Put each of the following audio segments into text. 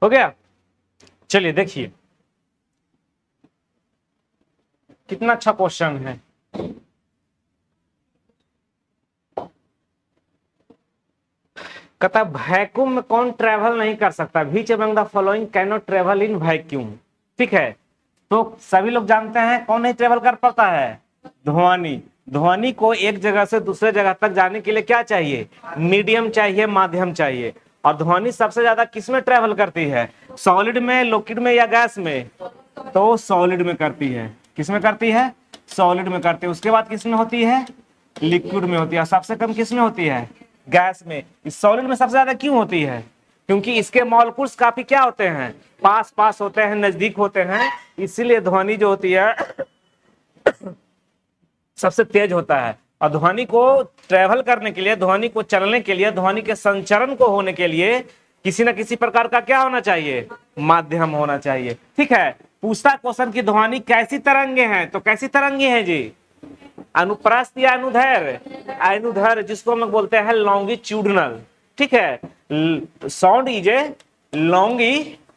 हो गया। चलिए देखिए कितना अच्छा क्वेश्चन है। कहता वैक्यूम में कौन ट्रेवल नहीं कर सकता, which among the following can not travel in vacuum. ठीक है, तो सभी लोग जानते हैं कौन नहीं ट्रेवल कर पाता है, ध्वनि। ध्वनि को एक जगह से दूसरे जगह तक जाने के लिए क्या चाहिए, मीडियम चाहिए, माध्यम चाहिए। और ध्वनि सबसे ज्यादा किस में ट्रेवल करती है, सॉलिड में, लिक्विड में या गैस में, तो सॉलिड में करती है। किस में करती है, सॉलिड में करती है। उसके बाद किस में होती है, लिक्विड में होती है। सबसे कम किस में होती है, गैस में। इस सॉलिड में सबसे ज्यादा क्यों होती है, क्योंकि इसके मॉलिक्यूल्स काफी क्या होते हैं, पास पास होते हैं, नजदीक होते हैं, इसीलिए ध्वनि जो होती है सबसे तेज होता है। और ध्वनि को ट्रेवल करने के लिए, ध्वनि को चलने के लिए, ध्वनि के संचरण को होने के लिए किसी न किसी प्रकार का क्या होना चाहिए, माध्यम होना चाहिए। ठीक है, पूछता क्वेश्चन की ध्वनि कैसी तरंगे हैं, तो कैसी तरंगे हैं जी, अनुप्रस्थ या अनुदैर्घ्य, अनुदैर्घ्य जिसको हम लोग बोलते हैं लॉन्गिट्यूडनल। ठीक है, sound is a longitudinal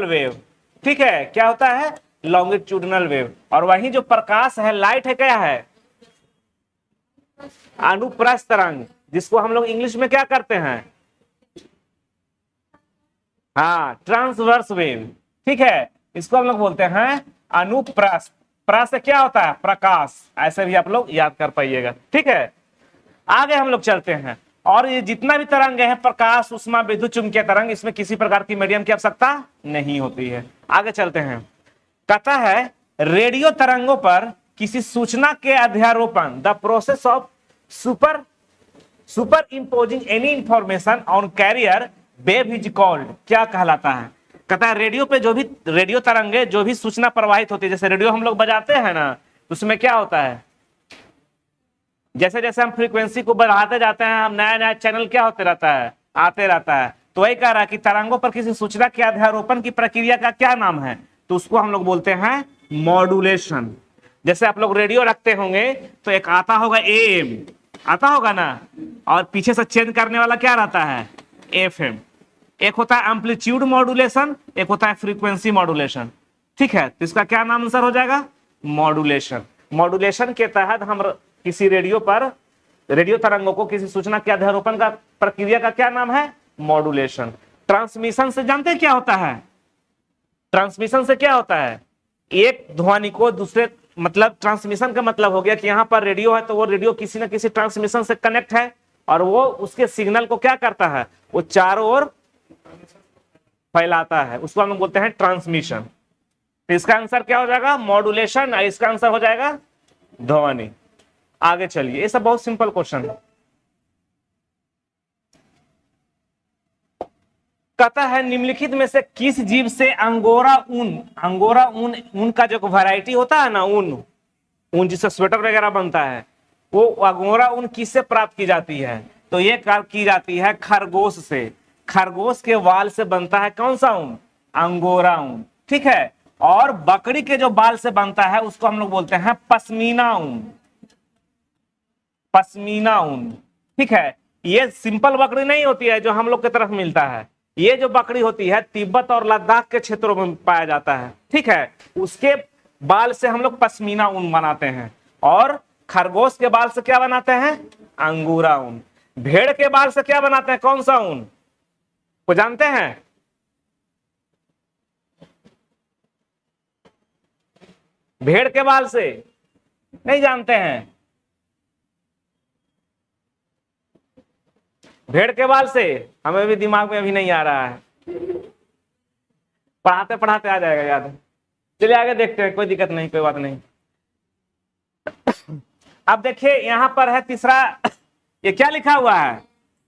wave. ठीक है, क्या होता है, लॉन्गिट्यूडनल वेव। और वही जो प्रकाश है, लाइट है, क्या है, अनुप्रस्थ तरंग, जिसको हम लोग इंग्लिश में क्या करते हैं, हाँ, ट्रांसवर्स वेव। ठीक है, इसको हम लोग बोलते हैं अनुप्रस्थ। प्रस्थ से क्या होता है, प्रकाश, ऐसे भी आप लोग याद कर पाइएगा। ठीक है, आगे हम लोग चलते हैं। और ये जितना भी तरंग है, प्रकाश, उष्मा, विद्युत चुंबकीय तरंग, इसमें किसी प्रकार की मीडियम की आवश्यकता नहीं होती है। आगे चलते हैं। कहता है रेडियो तरंगों पर किसी सूचना के अध्यारोपण, the process of superimposing any information on carrier wave is called, क्या कहलाता है। कहता है रेडियो पे जो भी रेडियो तरंगे, जो भी सूचना प्रवाहित होती है, जैसे रेडियो हम लोग बजाते हैं ना, तो उसमें क्या होता है, जैसे जैसे हम फ्रीक्वेंसी को बढ़ाते जाते हैं, हम नया नया चैनल क्या होते रहता है, आते रहता है। तो वही कह रहा है कि तरंगों पर किसी सूचना के अध्यारोपण की प्रक्रिया का क्या नाम है, तो उसको हम लोग बोलते हैं मॉड्यूलेशन। जैसे आप लोग रेडियो रखते होंगे तो एक आता होगा एएम, आता होगा ना, और पीछे से चेंज करने वाला क्या रहता है, एफएम। एक होता है एम्पलीट्यूड मॉड्यूलेशन, एक होता है फ्रीक्वेंसी मॉड्यूलेशन। ठीक है, तो इसका क्या नाम आंसर हो जाएगा, मॉड्यूलेशन। मॉड्यूलेशन के तहत हम किसी रेडियो पर, रेडियो तरंगों को किसी सूचना के अध्यारोपण का प्रक्रिया का क्या नाम है, मॉड्यूलेशन। ट्रांसमिशन से जानते हैं क्या होता है, ट्रांसमिशन से क्या होता है, एक ध्वनि को दूसरे, मतलब ट्रांसमिशन का मतलब हो गया कि यहां पर रेडियो है तो वो रेडियो किसी न किसी ट्रांसमिशन से कनेक्ट है, और वो उसके सिग्नल को क्या करता है, वो चारों ओर फैलाता है, उसको हम बोलते हैं ट्रांसमिशन। तो इसका आंसर क्या हो जाएगा, मॉड्यूलेशन, और इसका आंसर हो जाएगा ध्वनि। आगे चलिए, ये सब बहुत सिंपल क्वेश्चन है। कहता है निम्नलिखित में से किस जीव से अंगोरा ऊन, अंगोरा ऊन, ऊन का जो वैरायटी होता है ना, ऊन, ऊन जिससे स्वेटर वगैरह बनता है, वो अंगोरा ऊन किससे प्राप्त की जाती है, तो ये की जाती है खरगोश से। खरगोश के बाल से बनता है कौन सा ऊन, अंगोरा ऊन। ठीक है, और बकरी के जो बाल से बनता है उसको हम लोग बोलते हैं पश्मीना ऊन, पश्मीना ऊन। ठीक है, ये सिंपल बकरी नहीं होती है जो हम लोग की तरफ मिलता है, ये जो बकरी होती है तिब्बत और लद्दाख के क्षेत्रों में पाया जाता है। ठीक है, उसके बाल से हम लोग पश्मीना ऊन बनाते हैं, और खरगोश के बाल से क्या बनाते हैं, अंगोरा ऊन। भेड़ के बाल से क्या बनाते हैं, कौन सा ऊन, को जानते हैं, भेड़ के बाल से नहीं जानते हैं, भेड़ के बाल से हमें भी दिमाग में अभी नहीं आ रहा है, पढ़ाते पढ़ाते आ जाएगा याद। चलिए आगे देखते हैं, कोई दिक्कत नहीं, कोई बात नहीं। अब देखिए यहां पर है तीसरा, ये क्या लिखा हुआ है,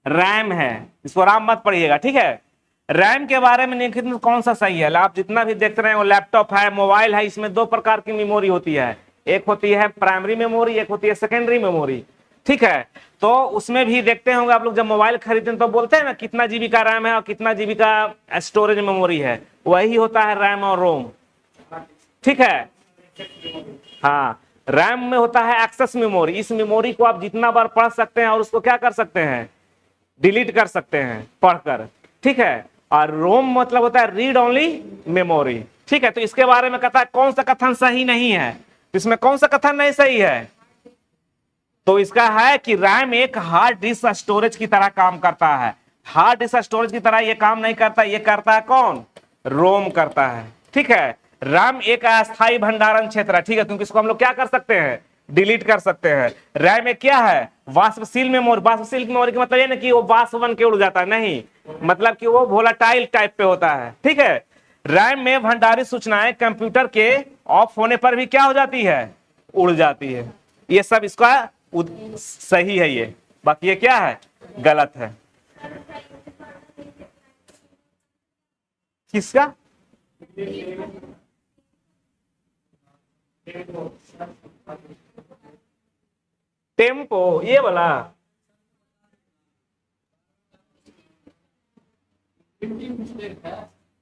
रैम है, इसको राम मत पढ़िएगा। ठीक है, रैम के बारे में निम्नलिखित में कौन सा सही है, आप जितना भी देख रहे हैं वो लैपटॉप है, मोबाइल है, इसमें दो प्रकार की मेमोरी होती है, एक होती है प्राइमरी मेमोरी, एक होती है सेकेंडरी मेमोरी। ठीक है, तो उसमें भी देखते होंगे आप लोग, जब मोबाइल खरीदते हैं तो बोलते हैं ना कितना जीबी का रैम है और कितना जीबी का स्टोरेज मेमोरी है, वही होता है रैम और रोम। ठीक है, हाँ, रैम में होता है एक्सेस मेमोरी, इस मेमोरी को आप जितना बार पढ़ सकते हैं और उसको क्या कर सकते हैं, डिलीट कर सकते हैं पढ़कर। ठीक है, और रोम मतलब होता है रीड ओनली मेमोरी। ठीक है, तो इसके बारे में कहता है कौन सा कथन सही नहीं है, तो इसमें कौन सा कथन नहीं सही है, तो इसका है कि रैम एक हार्ड डिस्क स्टोरेज की तरह काम करता है। हार्ड डिस्क स्टोरेज की तरह ये काम नहीं करता, ये करता है कौन, रोम करता है। ठीक है, रैम एक अस्थायी भंडारण क्षेत्र है। ठीक है, क्योंकि इसको हम लोग क्या कर सकते हैं, डिलीट कर सकते हैं। रैम एक क्या है, वाष्पशील मेमोरी। वाष्पशील मेमोरी का मतलब ये ना कि वो वाष्प बन के उड़ जाता है, नहीं, मतलब कि वो वोलेटाइल टाइप पे होता है। ठीक है, रैम में भंडारित सूचनाएं कंप्यूटर के ऑफ होने पर भी क्या हो जाती है, उड़ जाती है। ये सब इसका सही है, ये बाकी ये क्या है, गलत है। किसका, टेम्पो, ये वाला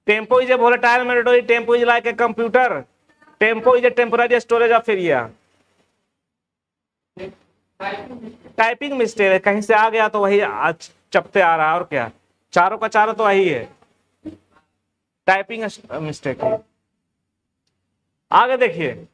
tempo is a volatile memory, tempo is like a computer, tempo is a temporary storage of area. Typing mistake है, कहीं से आ गया तो वही चपते आ रहा है, और क्या, चारों का चारों तो वही है, टाइपिंग मिस्टेक है। आगे देखिए,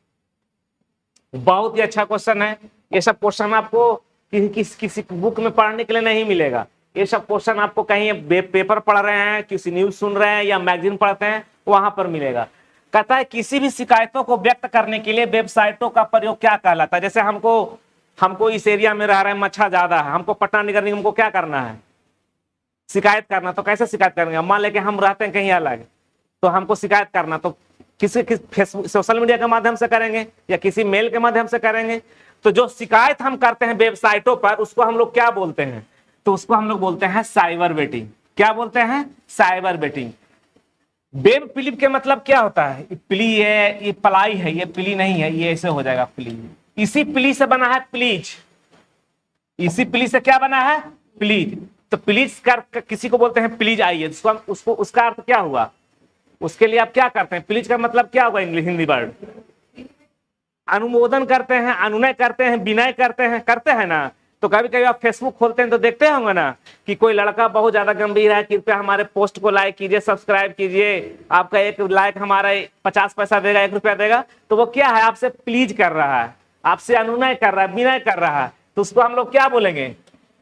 बहुत ही अच्छा क्वेश्चन है। ये सब क्वेश्चन आपको किसी बुक में पढ़ने के लिए नहीं मिलेगा। ये सब क्वेश्चन आपको कहीं पेपर पढ़ रहे हैं, किसी न्यूज सुन रहे हैं या मैगजीन पढ़ते हैं, वहां पर मिलेगा। कहता है किसी भी शिकायतों को व्यक्त करने के लिए वेबसाइटों का प्रयोग क्या कहलाता है। जैसे हमको इस एरिया में रह रहे हैं, मच्छर ज्यादा है, हमको पटना नगर निगम को क्या करना है, शिकायत करना। तो कैसे शिकायत करेंगे, मान लेके हम रहते हैं कहीं अलग, तो हमको शिकायत करना तो किसी फेसबुक सोशल मीडिया के माध्यम से करेंगे या किसी मेल के माध्यम से करेंगे। तो जो शिकायत हम करते हैं वेबसाइटों पर, उसको हम लोग क्या बोलते हैं, तो उसको हम लोग बोलते हैं साइबर बेटिंग। क्या बोलते हैं, साइबर बेटिंग। वेब प्लीज के मतलब क्या होता है, प्ली है, ये पलाई है, ये प्ली नहीं है, ये ऐसे हो जाएगा प्ली। इसी प्ली से बना है प्लीज, इसी प्लीज से क्या बना है, प्लीज। तो प्लीज कर किसी को बोलते हैं प्लीज आइए, उसको उसका अर्थ क्या हुआ, उसके लिए आप क्या करते हैं, प्लीज का मतलब क्या होगा इंग्लिश हिंदी वर्ड, अनुमोदन करते हैं, अनुनय करते हैं, विनय करते हैं ना। तो कभी कभी आप फेसबुक खोलते हैं तो देखते होंगे ना कि कोई लड़का बहुत ज्यादा गंभीर है, कृपया हमारे पोस्ट को लाइक कीजिए, सब्सक्राइब कीजिए, आपका एक लाइक हमारा 50 पैसा देगा, 1 रुपया देगा। तो वो क्या है, आपसे प्लीज कर रहा है, आपसे अनुनय कर रहा है, विनय कर रहा है। तो उसको हम लोग क्या बोलेंगे,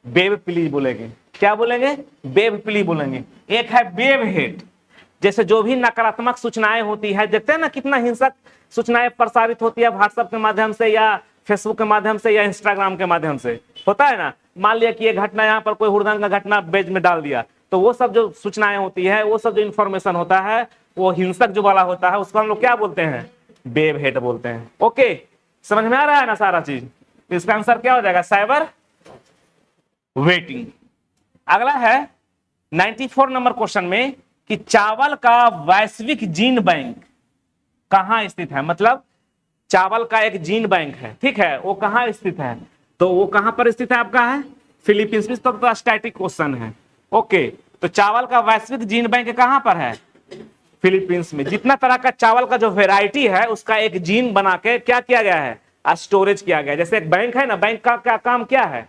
वेब प्लीज बोलेंगे। क्या बोलेंगे, वेब प्लीज बोलेंगे। एक है वेब हेट, जैसे जो भी नकारात्मक सूचनाएं होती है, देखते हैं ना कितना हिंसक सूचनाएं प्रसारित होती है व्हाट्सएप के माध्यम से या फेसबुक के माध्यम से या इंस्टाग्राम के माध्यम से, होता है ना। मान लिया कि ये घटना, यहाँ पर कोई हुड़दंग का घटना पेज में डाल दिया, तो वो सब जो सूचनाएं होती है, वो सब जो इंफॉर्मेशन होता है, वो हिंसक जो वाला होता है, उसको हम लोग क्या बोलते हैं, वेब हेट बोलते हैं। ओके, समझ में आ रहा है ना सारा चीज। इसका आंसर क्या हो जाएगा, साइबर वेटिंग। अगला है 94 नंबर क्वेश्चन में कि चावल का वैश्विक जीन बैंक कहां स्थित है। मतलब चावल का एक जीन बैंक है, ठीक है, वो कहां स्थित है, तो वो कहां पर स्थित है आपका है, फिलीपींस में। तो स्टैटिक क्वेश्चन है। ओके, तो चावल का वैश्विक जीन बैंक कहां पर है, फिलीपींस में। जितना तरह का चावल का जो वेराइटी है, उसका एक जीन बना के क्या किया गया है, स्टोरेज किया गया। जैसे एक बैंक है ना, बैंक का क्या काम क्या है,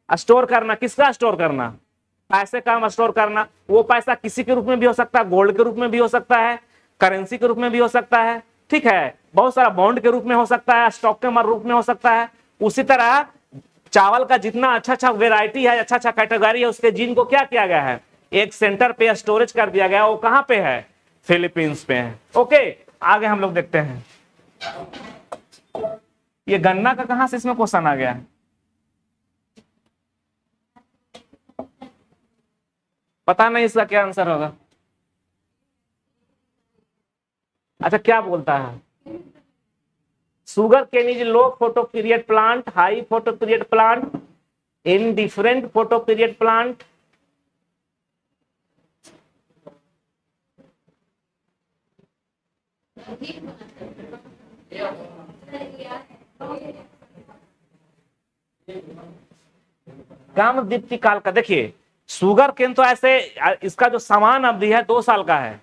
स्टोर करना। किसका स्टोर करना, पैसे का स्टोर करना। वो पैसा किसी के रूप में भी हो सकता है, गोल्ड के रूप में भी हो सकता है, करेंसी के रूप में भी हो सकता है, ठीक है, बहुत सारा बॉन्ड के रूप में हो सकता है, स्टॉक के रूप में हो सकता है। उसी तरह चावल का जितना अच्छा वेराइटी है, अच्छा कैटेगरी है, उसके जीन को क्या किया गया है, एक सेंटर पे स्टोरेज कर दिया गया। वो कहां पे है, फिलीपींस पे है। ओके, आगे हम लोग देखते हैं। ये गन्ना का कहां से इसमें क्वेश्चन आ गया है, पता नहीं इसका क्या आंसर होगा। अच्छा, क्या बोलता है, sugarcane is low photoperiod plant, high photoperiod plant, indifferent photoperiod plant. काम दीप्ति काल का, देखिए सुगर केन तो ऐसे, इसका जो समान अवधि है 2 साल का है।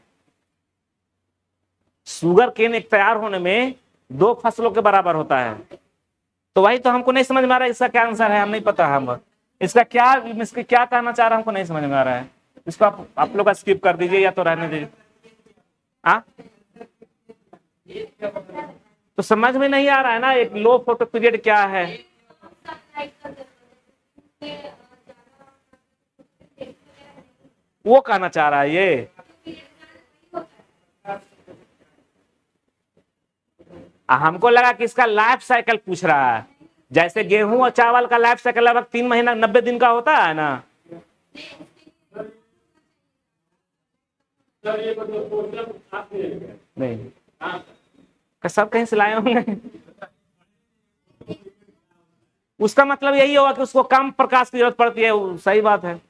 सुगर केन एक तैयार होने में 2 फसलों के बराबर होता है। तो वही तो हमको नहीं समझ में आ रहा है इसका क्या आंसर है, हम नहीं पता है, हम इसका क्या कहना चाह रहा है, हमको नहीं समझ में आ रहा है। इसको आप लोग स्किप कर दीजिए या तो रहने दीजिए। हाँ, तो समझ में नहीं आ रहा है ना एक लो फोटो पीरियड क्या है। वो कहना चाह रहा है ये। हमको लगा कि इसका लाइफ साइकिल पूछ रहा है, जैसे गेहूं और चावल का लाइफ साइकिल लगभग 3 महीना 90 दिन का होता है ना। नहीं, सब कहीं से लाए होंगे। उसका मतलब यही होगा कि उसको कम प्रकाश की जरूरत पड़ती है, सही बात है।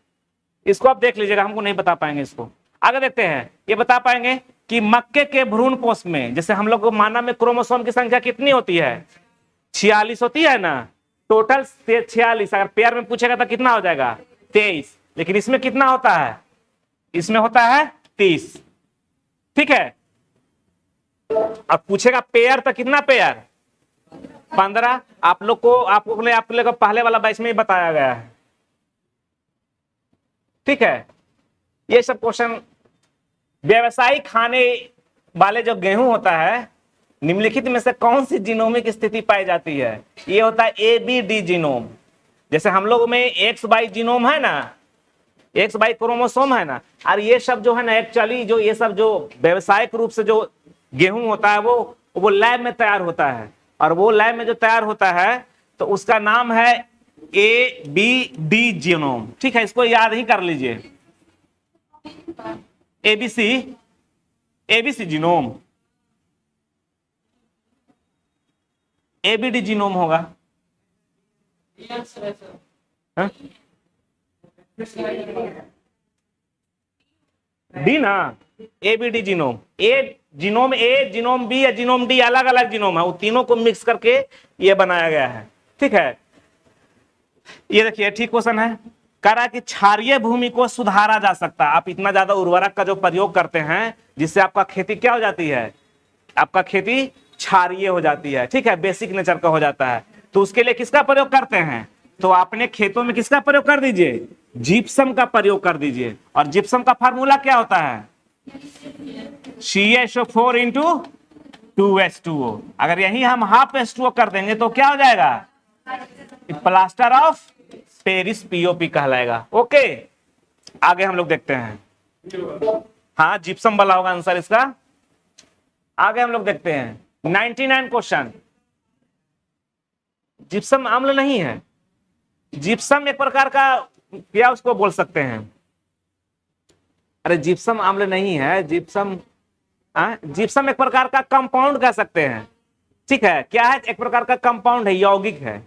इसको आप देख लीजिएगा, हमको नहीं बता पाएंगे इसको। आगे देखते हैं, ये बता पाएंगे कि मक्के के भ्रूण पोष में, जैसे हम लोग को मानव में क्रोमोसोम की संख्या कितनी होती है, 46 होती है ना, टोटल 46। अगर पेयर में पूछेगा तो कितना हो जाएगा, 23। लेकिन इसमें कितना होता है, इसमें होता है 30। ठीक है, अब पूछेगा पेयर तो कितना पेयर, 15। आप लोग को पहले वाला बैच में ही बताया गया है। ठीक है, ये सब क्वेश्चन। व्यावसायिक खाने वाले जो गेहूं होता है, निम्नलिखित में से कौन सी जीनोमिक स्थिति पाई जाती है। ये होता है ABD जीनोम। जैसे हम लोग में XY जीनोम है ना, XY क्रोमोसोम है ना, और ये सब जो है ना एक्चुअली जो ये सब जो व्यावसायिक रूप से जो गेहूं होता है वो लैब में तैयार होता है, और वो लैब में जो तैयार होता है तो उसका नाम है ABD जीनोम। ठीक है, इसको याद ही कर लीजिए, ABC जीनोम, ABD जीनोम होगा। हाँ? डी ना, ABD genome. Genome A, genome B या जीनोम D अलग अलग जीनोम है, वो तीनों को मिक्स करके ये बनाया गया है। ठीक है, ये देखिए ठीक क्वेश्चन है। कह रहा है कि क्षारीय भूमि को सुधारा जा सकता है। आप इतना ज्यादा उर्वरक का जो प्रयोग करते हैं जिससे आपका खेती क्या हो जाती है, आपका खेती क्षारीय हो जाती है। ठीक है, बेसिक नेचर का हो जाता है। तो उसके लिए किसका प्रयोग करते हैं, तो अपने खेतों में किसका प्रयोग कर दीजिए, जिप्सम का प्रयोग कर दीजिए। और जिप्सम का फार्मूला क्या होता है, CaSO4 इंटू 2H2O। अगर यही हम हाफ H2O कर देंगे तो क्या हो जाएगा, प्लास्टर ऑफ पेरिस POP कहलाएगा। ओके, आगे हम लोग देखते हैं। हाँ, जिप्सम वाला होगा आंसर इसका। आगे हम लोग देखते हैं 99 क्वेश्चन। जिप्सम अम्ल नहीं है, जिप्सम एक प्रकार का क्या उसको बोल सकते हैं, अरे जिप्सम अम्ल नहीं है, जिप्सम एक प्रकार का कंपाउंड कह सकते हैं। ठीक है, क्या है, एक प्रकार का कंपाउंड है, यौगिक है।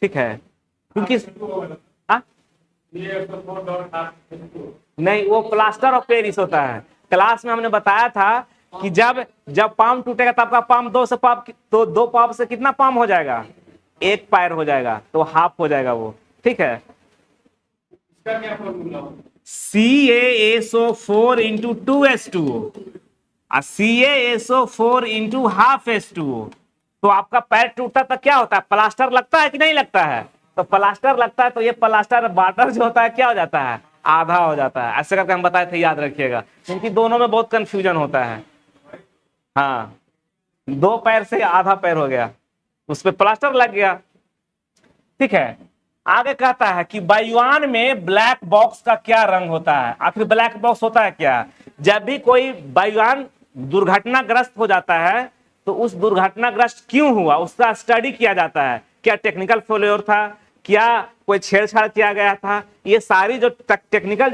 ठीक है, क्योंकि नहीं, वो प्लास्टर ऑफ पेरिस होता है। क्लास में हमने बताया था कि जब पाम टूटेगा तब आपका पाम दो पाम से कितना पाम हो जाएगा, 1 पैर हो जाएगा, तो हाफ हो जाएगा वो। ठीक है, इसका क्या formula, CaSO4 into 2H2O, CaSO4 into half H2O। तो आपका पैर टूटता तो क्या होता है, प्लास्टर लगता है कि नहीं लगता है, तो प्लास्टर लगता है तो ये प्लास्टर वाटर जो होता है क्या हो जाता है, आधा हो जाता है। ऐसे करके हम बताए थे, याद रखिएगा, क्योंकि दोनों में बहुत कंफ्यूजन होता है। हाँ, 2 पैर से आधा पैर हो गया, उस पर प्लास्टर लग गया। ठीक है, आगे कहता है कि वायुयान में ब्लैक बॉक्स का क्या रंग होता है। आखिर ब्लैक बॉक्स होता है क्या, जब भी कोई वायुयान दुर्घटनाग्रस्त हो जाता है तो उस दुर्घटनाग्रस्त क्यों हुआ उसका स्टडी किया जाता है। क्या टेक्निकल फेल्योर था, क्या कोई छेड़छाड़ किया गया था, ये सारी जो टेक्निकल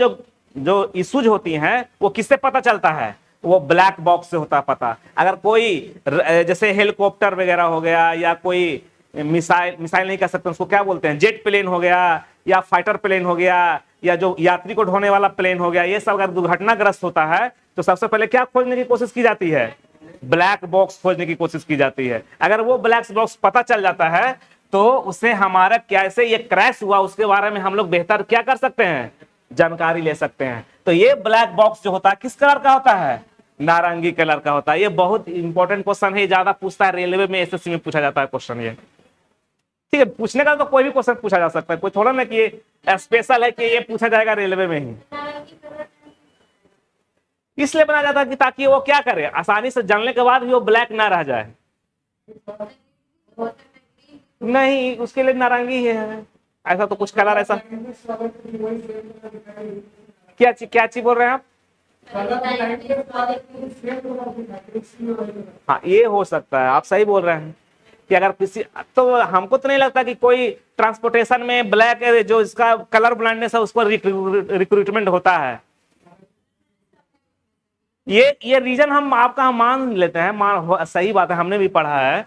जो इश्यूज होती हैं वो किससे पता चलता है, वो ब्लैक बॉक्स से होता पता। अगर कोई जैसे हेलीकॉप्टर वगैरह हो गया, या कोई मिसाइल नहीं कह सकते उसको, क्या बोलते हैं, जेट प्लेन हो गया, या फाइटर प्लेन हो गया, या जो यात्री को ढोने वाला प्लेन हो गया, ये सब अगर दुर्घटनाग्रस्त होता है तो सबसे पहले क्या खोजने की कोशिश की जाती है, ब्लैक बॉक्स खोजने की कोशिश की जाती है। अगर वो ब्लैक बॉक्स पता चल जाता है तो उससे हमारा कैसे ये क्रैश हुआ उसके बारे में हम लोग बेहतर क्या कर सकते हैं, जानकारी ले सकते हैं। तो ये ब्लैक बॉक्स जो होता है किस कलर का होता है, नारंगी कलर का होता है। ये बहुत इंपॉर्टेंट क्वेश्चन है, ज्यादा पूछता है रेलवे में, SSC में पूछा जाता है क्वेश्चन ये। ठीक है, पूछने का तो कोई भी क्वेश्चन पूछा जा सकता है, कोई थोड़ा ना कि ये स्पेशल है कि ये पूछा जाएगा रेलवे में ही। इसलिए बनाया जाता है कि ताकि वो क्या करे, आसानी से जलने के बाद भी वो ब्लैक ना रह जाए। नहीं, उसके लिए नारंगी ही है, ऐसा तो कुछ कलर ऐसा। क्या चीज बोल रहे हैं आप? हाँ, ये हो सकता है, आप सही बोल रहे हैं कि अगर किसी, तो हमको तो नहीं लगता कि कोई ट्रांसपोर्टेशन में ब्लैक जो इसका कलर ब्लाइंडनेस है उसको रिक्रूटमेंट होता है। ये रीजन हम आपका मान लेते हैं, सही बात है, हमने भी पढ़ा है।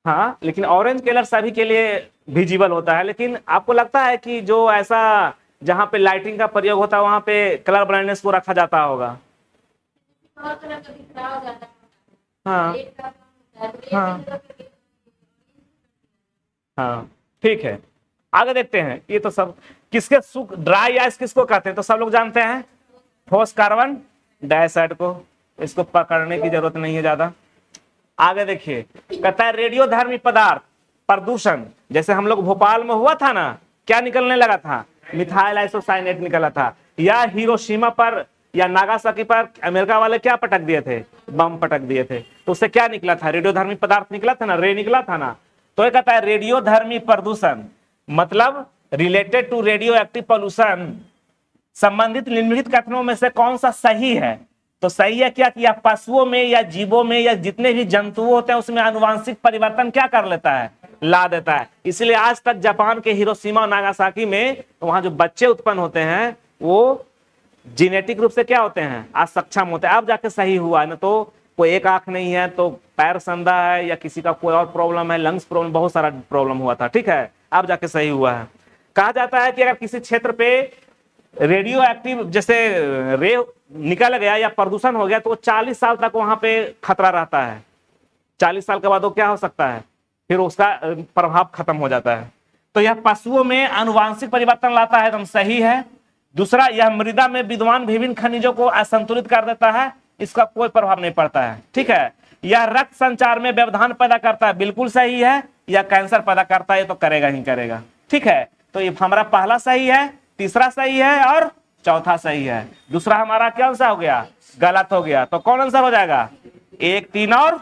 हाँ, लेकिन ऑरेंज कलर सभी के लिए विजिबल होता है, लेकिन आपको लगता है कि जो ऐसा जहां पे लाइटिंग का प्रयोग होता है वहां पे कलर ब्लाइंडनेस को रखा जाता होगा? हाँ हाँ हाँ, ठीक है, आगे देखते हैं। ये तो सब किसके सुख, ड्राई आइस किसको कहते हैं तो सब लोग जानते हैं, ठोस कार्बन डाइऑक्साइड को, इसको पकड़ने की जरूरत नहीं है ज्यादा। आगे देखिए, कहता है रेडियोधर्मी पदार्थ प्रदूषण, जैसे हम लोग भोपाल में हुआ था ना, क्या निकलने लगा था, मिथाइल आइसोसाइनेट निकला था, या हिरोशिमा पर या नागासाकी पर अमेरिका वाले क्या पटक दिए थे, बम पटक दिए थे, तो उससे क्या निकला था, रेडियोधर्मी पदार्थ निकला था ना, रे निकला था ना। तो ये कहता है रेडियोधर्मी प्रदूषण मतलब related to radioactive pollution, संबंधित निम्नलिखित कथनों में से कौन सा सही है? तो सही है क्या कि या पशुओं में या जीवों में या जितने भी जंतु होते हैं उसमें आनुवांशिक परिवर्तन क्या कर लेता है, ला देता है। इसलिए आज तक जापान के हिरोशिमा और नागासाकी में वहां जो बच्चे उत्पन्न होते हैं वो जेनेटिक रूप से क्या होते हैं, आज सक्षम होते हैं। अब जाके सही हुआ है, ना तो कोई एक आंख नहीं है तो पैर संधा है, या किसी का कोई और प्रॉब्लम है, लंग्स प्रॉब्लम, बहुत सारा प्रॉब्लम हुआ था, ठीक है, अब जाके सही हुआ है। कहा जाता है कि अगर किसी क्षेत्र पे रेडियो एक्टिव जैसे रे निकल गया या प्रदूषण हो गया तो 40 साल तक वहां पे खतरा रहता है। 40 साल के बाद वो क्या हो सकता है, फिर उसका प्रभाव खत्म हो जाता है। तो यह पशुओं में आनुवांशिक परिवर्तन लाता है, एकदम सही है। दूसरा, यह मृदा में विद्यमान विभिन्न खनिजों को असंतुलित कर देता है, इसका कोई प्रभाव नहीं पड़ता है, ठीक है। यह रक्त संचार में व्यवधान पैदा करता है, बिल्कुल सही है। या कैंसर पैदा करता है, तो करेगा ही करेगा, ठीक है। तो ये हमारा पहला सही है, तीसरा सही है और चौथा सही है। दूसरा हमारा क्या आंसर हो गया, गलत हो गया। तो कौन आंसर हो जाएगा, 1, 3 और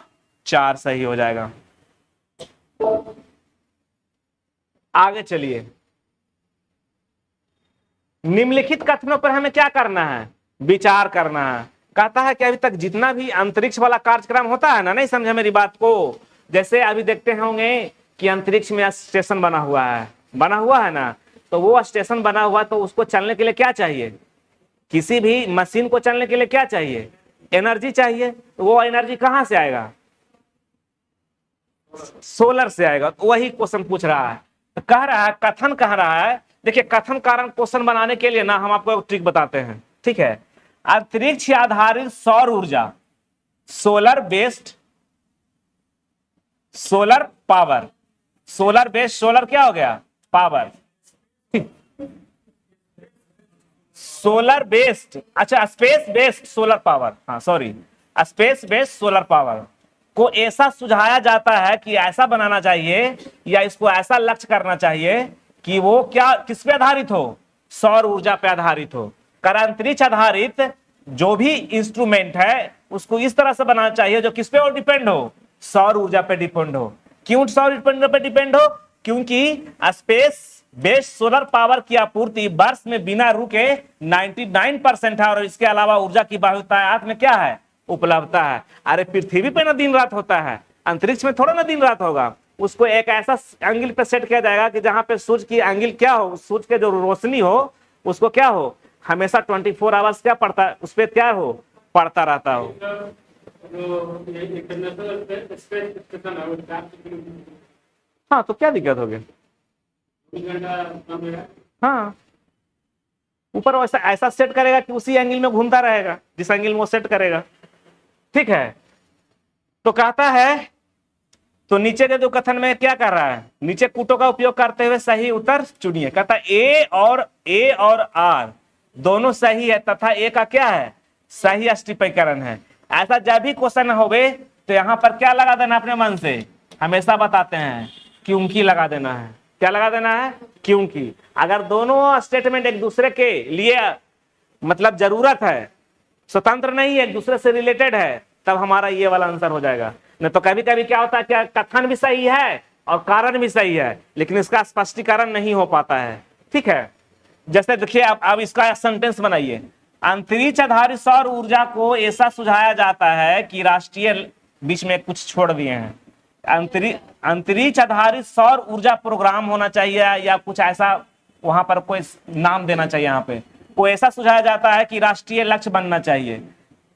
4 सही हो जाएगा। आगे चलिए, निम्नलिखित कथनों पर हमें क्या करना है, विचार करना है। कहता है कि अभी तक जितना भी अंतरिक्ष वाला कार्यक्रम होता है ना, नहीं समझे मेरी बात को, जैसे अभी देखते होंगे कि अंतरिक्ष में स्टेशन बना हुआ है ना, तो वो स्टेशन बना हुआ तो उसको चलने के लिए क्या चाहिए, किसी भी मशीन को चलने के लिए क्या चाहिए, एनर्जी चाहिए। तो वो एनर्जी कहां से आएगा, सोलर से आएगा। तो वही क्वेश्चन पूछ रहा है, तो कह रहा है, कथन कह रहा है। देखिए, कथन कारण क्वेश्चन बनाने के लिए ना हम आपको एक ट्रिक बताते हैं, ठीक है। अंतरिक्ष आधारित सौर ऊर्जा, solar based, solar power, solar based, solar क्या हो गया, पावर, सोलर बेस्ड, अच्छा स्पेस बेस्ड सोलर पावर, हाँ sorry, space based solar power को ऐसा सुझाया जाता है कि ऐसा बनाना चाहिए या इसको ऐसा लक्ष्य करना चाहिए कि वो क्या, किस पे आधारित हो, सौर ऊर्जा पे आधारित हो। अंतरिक्ष आधारित जो भी इंस्ट्रूमेंट है उसको इस तरह से बनाना चाहिए जो किस पे और डिपेंड हो, सौर ऊर्जा पे डिपेंड हो। क्यों सौर ऊर्जा पे डिपेंड हो, क्योंकि स्पेस बेस्ड सोलर पावर की आपूर्ति वर्ष में बिना रुके 99% है, और इसके अलावा ऊर्जा की बहुतायत में क्या है, उपलब्धता है। अरे पृथ्वी पे ना दिन रात होता है, अंतरिक्ष में थोड़ा ना दिन रात होगा। उसको एक ऐसा एंगल पे सेट किया जाएगा कि जहां पे सूर्य की एंगल क्या हो, सूर्य के जो रोशनी हो उसको क्या हो, हमेशा 24 आवर्स क्या पड़ता है, उस पर क्या हो, पड़ता रहता हो। हाँ, तो क्या दिक्कत हो गई, हाँ, ऊपर वैसा ऐसा सेट करेगा कि उसी एंगल में घूमता रहेगा जिस एंगल में वो सेट करेगा, ठीक है। तो कहता है, तो नीचे के जो कथन में क्या कर रहा है, नीचे कूटों का उपयोग करते हुए सही उत्तर चुनिए। कहता है ए और आर दोनों सही है तथा ए का क्या है, सही स्टिपीकरण है। ऐसा जब भी क्वेश्चन होवे तो यहां पर क्या लगा देना अपने मन से, हमेशा बताते हैं क्योंकि लगा देना है, क्या लगा देना है, क्योंकि। अगर दोनों स्टेटमेंट एक दूसरे के लिए मतलब जरूरत है, स्वतंत्र नहीं है, एक दूसरे से रिलेटेड है, तब हमारा ये वाला आंसर हो जाएगा। नहीं तो कभी कभी क्या होता है, क्या कथन भी सही है और कारण भी सही है, लेकिन इसका स्पष्टीकरण नहीं हो पाता है। ठीक है, जैसे देखिए अब इसका सेंटेंस बनाइए। अंतरिक्ष आधारित सौर ऊर्जा को ऐसा सुझाया जाता है कि राष्ट्रीय, बीच में कुछ छोड़ दिए हैं, अंतरिक्ष आधारित सौर ऊर्जा प्रोग्राम होना चाहिए या कुछ ऐसा, वहां पर कोई नाम देना चाहिए। यहाँ पे को ऐसा सुझाया जाता है कि राष्ट्रीय लक्ष्य बनना चाहिए,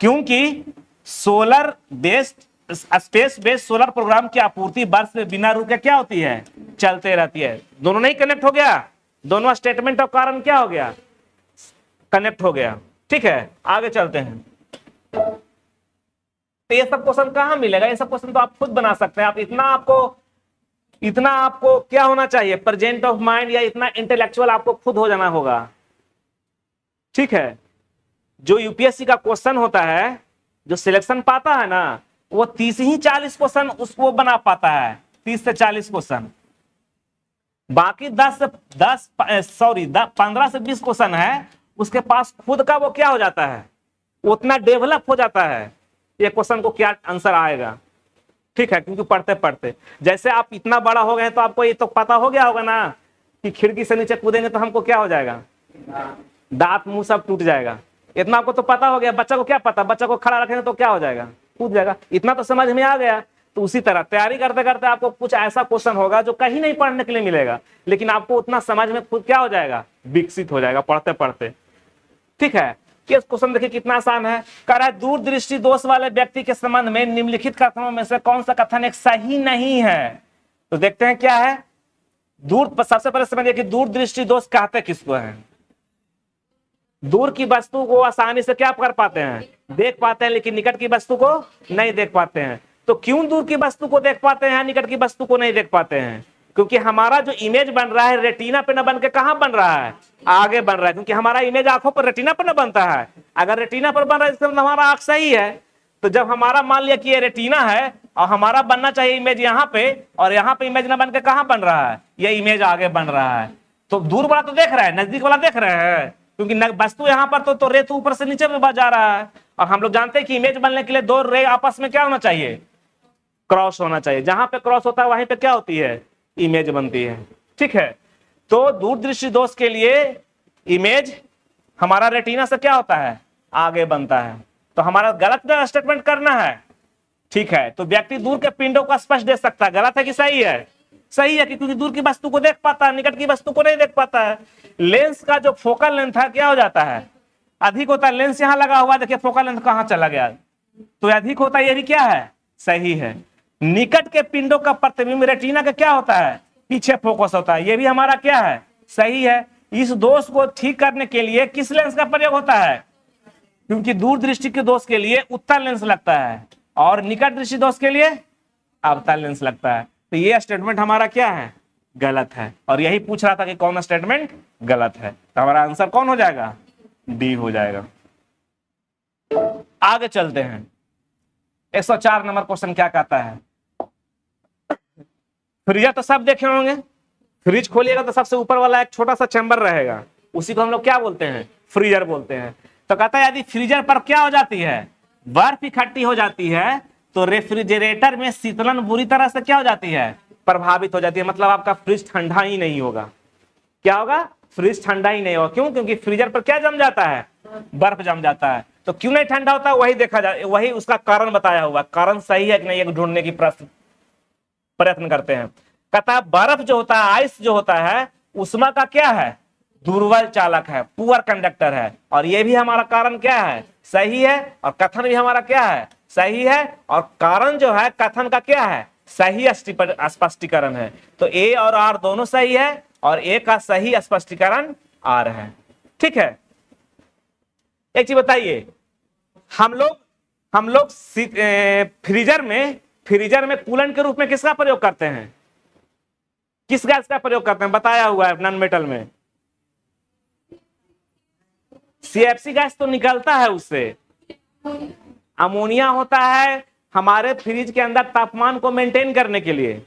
क्योंकि solar based space based solar program की आपूर्ति वर्ष में बिना रुके क्या होती है, चलते रहती है। दोनों नहीं कनेक्ट हो गया, दोनों स्टेटमेंट और कारण क्या हो गया, कनेक्ट हो गया। ठीक है, आगे चलते हैं। तो ये सब क्वेश्चन कहां मिलेगा, ये सब क्वेश्चन तो आप खुद बना सकते हैं। आप इतना आपको क्या होना चाहिए, प्रेजेंट ऑफ माइंड या इतना इंटेलेक्चुअल आपको खुद हो जाना होगा। ठीक है, जो यूपीएससी का क्वेश्चन होता है, जो सिलेक्शन पाता है ना, वो 30 ही 40 क्वेश्चन उसको बना पाता है, 30 से 40 क्वेश्चन। बाकी 15 से 20 क्वेश्चन है, उसके पास खुद का वो क्या हो जाता है, उतना डेवलप हो जाता है ये क्वेश्चन को क्या आंसर आएगा। ठीक है, क्योंकि पढ़ते पढ़ते जैसे आप इतना बड़ा हो गए तो आपको ये तो पता हो गया होगा ना कि खिड़की से नीचे कूदेंगे तो हमको क्या हो जाएगा, दांत मुंह सब टूट जाएगा। इतना आपको तो पता हो गया। बच्चा को क्या पता, बच्चा को खड़ा रखेंगे तो क्या हो जाएगा, कूद जाएगा। इतना तो समझ में आ गया। तो उसी तरह तैयारी करते करते आपको कुछ ऐसा क्वेश्चन होगा जो कहीं नहीं पढ़ने के लिए मिलेगा, लेकिन आपको उतना समझ में खुद क्या हो जाएगा, विकसित हो जाएगा पढ़ते पढ़ते। ठीक है, ये क्वेश्चन देखिए कितना आसान है। कह रहा है दूरदृष्टि दोष वाले व्यक्ति के संबंध में निम्नलिखित कथनों में से कौन सा कथन एक सही नहीं है। तो देखते हैं क्या है। सबसे पहले समझिए कि दूरदृष्टि दोष कहते किसको है। दूर की वस्तु को आसानी से क्या कर पाते हैं, देख पाते हैं, लेकिन निकट की वस्तु को नहीं देख पाते हैं। तो क्यों दूर की वस्तु को देख पाते हैं, निकट की वस्तु को नहीं देख पाते हैं? क्योंकि हमारा जो इमेज बन रहा है रेटिना पे न बन के कहां बन रहा है, आगे बन रहा है। क्योंकि हमारा इमेज आंखों पर रेटिना पर न बनता है। अगर रेटिना पर बन रहा है इसका मतलब हमारा आंख सही है। तो जब हमारा मान लिया कि ये रेटिना है और हमारा बनना चाहिए इमेज यहाँ पे, और यहाँ पे इमेज न बन के कहां बन रहा है, ये इमेज आगे बन रहा है। तो दूर वाला तो देख रहा है, नजदीक वाला देख रहे हैं, क्योंकि वस्तु यहाँ पर तो रे तो ऊपर से नीचे में जा रहा है। और हम लोग जानते हैं कि इमेज बनने के लिए दो रे आपस में क्या होना चाहिए, क्रॉस होना चाहिए। जहां पे क्रॉस होता है वहीं पे क्या होती है, इमेज बनती है। ठीक है, तो दूरदृष्टि दोष के लिए इमेज हमारा रेटिना से क्या होता है, आगे बनता है। तो हमारा गलत स्टेटमेंट करना है। ठीक है, तो व्यक्ति दूर के पिंडों को स्पष्ट देख सकता है, गलत है कि सही है? सही है, क्योंकि दूर की वस्तु को देख पाता है, निकट की वस्तु को नहीं देख पाता है। लेंस का जो फोकल लेंथ है क्या हो जाता है, अधिक होता है। लेंस यहाँ लगा हुआ, देखिए फोकल लेंथ कहां चला गया, तो अधिक होता है। ये भी क्या है, सही है। निकट के पिंडों का प्रतिबिंब रेटिना का क्या होता है, पीछे फोकस होता है। ये भी हमारा क्या है, सही है। इस दोष को ठीक करने के लिए किस लेंस का प्रयोग होता है, क्योंकि दूर दृष्टि के दोष के लिए उत्तल लेंस लगता है और निकट दृष्टि दोष के लिए अवतल लेंस लगता है। तो ये स्टेटमेंट हमारा क्या है, गलत है। और यही पूछ रहा था कि कौन स्टेटमेंट गलत है। तो हमारा आंसर कौन हो जाएगा, डी हो जाएगा। आगे चलते हैं। 104 नंबर क्वेश्चन क्या कहता है। फ्रीजर तो सब देखे होंगे, फ्रिज खोलिएगा तो सबसे ऊपर वाला एक छोटा सा चैम्बर रहेगा, उसी को हम लोग क्या बोलते हैं, फ्रीजर बोलते हैं। तो कहता है यदि फ्रीजर पर क्या हो जाती है, बर्फ इकट्ठी हो जाती है, तो रेफ्रिजरेटर में शीतलन बुरी तरह से क्या हो जाती है, प्रभावित हो जाती है। मतलब आपका फ्रिज ठंडा ही नहीं होगा। क्या होगा, फ्रिज ठंडा ही नहीं होगा। क्यों, क्योंकि फ्रीजर पर क्या जम जाता है, बर्फ जम जाता है। तो क्यों नहीं ठंडा होता, वही देखा जाए, वही उसका कारण बताया हुआ। कारण सही है कि नहीं, ढूंढने की प्रयत्न करते हैं। कहता बर्फ जो होता है, आइस जो होता है, उष्मा का क्या है, दुर्बल चालक है, पुअर कंडक्टर है। और ये भी हमारा कारण क्या है, सही है। और कथन भी हमारा क्या है, सही है। और कारण जो है कथन का क्या है, सही स्पष्टीकरण है। तो ए और आर दोनों सही है, और ए का सही स्पष्टीकरण आर है। ठीक है, एक चीज बताइए, हम लोग फ्रीजर में कूलेंट के रूप में किसका प्रयोग करते हैं, किस गैस का प्रयोग करते हैं, बताया हुआ है नॉन मेटल में। सीएफसी गैस तो निकलता है उससे। अमोनिया होता है हमारे फ्रिज के अंदर तापमान को मेंटेन करने के लिए।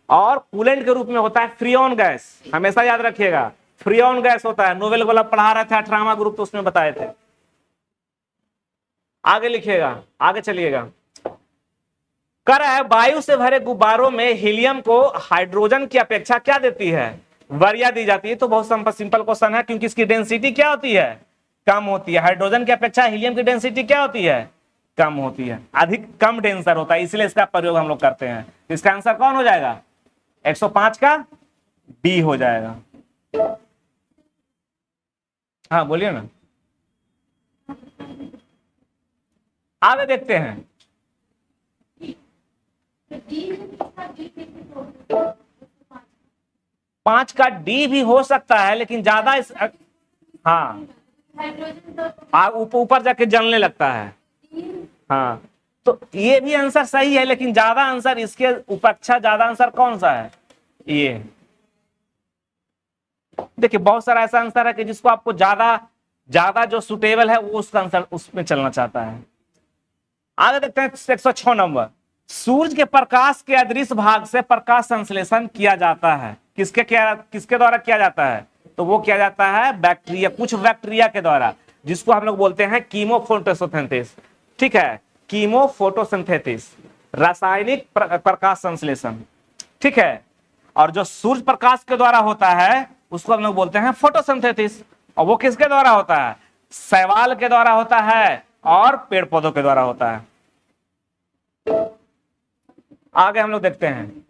और कूलेंट के रूप में होता है फ्रियोन गैस, हमेशा याद रखिएगा फ्रियोन गैस होता है। नोबेल वाला पढ़ा रहे थे 18वां ग्रुप तो उसमें बताए थे। आगे लिखिएगा, आगे चलिएगा। कर है वायु से भरे गुब्बारों में हीलियम को हाइड्रोजन की अपेक्षा क्या देती है, वरीयता दी जाती है। तो बहुत सिंपल क्वेश्चन है, क्योंकि इसकी डेंसिटी क्या होती है, कम होती है। हाइड्रोजन की अपेक्षा हीलियम की डेंसिटी क्या होती है, कम होती है, अधिक कम डेंसर होता है, इसलिए इसका प्रयोग हम लोग करते हैं। इसका आंसर कौन हो जाएगा, 105 का डी हो जाएगा। हाँ बोलिए ना, आगे देखते हैं। पांच का डी भी हो सकता है, लेकिन ज्यादा इस हाँ ऊपर जाके जलने लगता है। हाँ तो ये भी आंसर सही है, लेकिन ज्यादा आंसर इसके अपेक्षा ज्यादा आंसर कौन सा है, ये देखिए बहुत सारा ऐसा आंसर है कि जिसको आपको ज्यादा जो सुटेबल है वो उसका आंसर उसमें चलना चाहता है। आगे देखते हैं 106 नंबर। सूर्य के प्रकाश के अदृश्य भाग से प्रकाश संश्लेषण किया जाता है, किसके द्वारा किया जाता है, तो वो किया जाता है बैक्टीरिया, कुछ बैक्टीरिया के द्वारा, जिसको हम लोग बोलते हैं कीमोफोटोसिंथेसिस। ठीक है, कीमोफोटोसिंथेसिस, रासायनिक प्रकाश संश्लेषण। ठीक है, और जो सूर्य प्रकाश के द्वारा होता है उसको हम लोग बोलते हैं फोटोसिंथेसिस। और वो किसके द्वारा होता है, शैवाल के द्वारा होता है और पेड़ पौधों के द्वारा होता है। आगे हम लोग देखते हैं,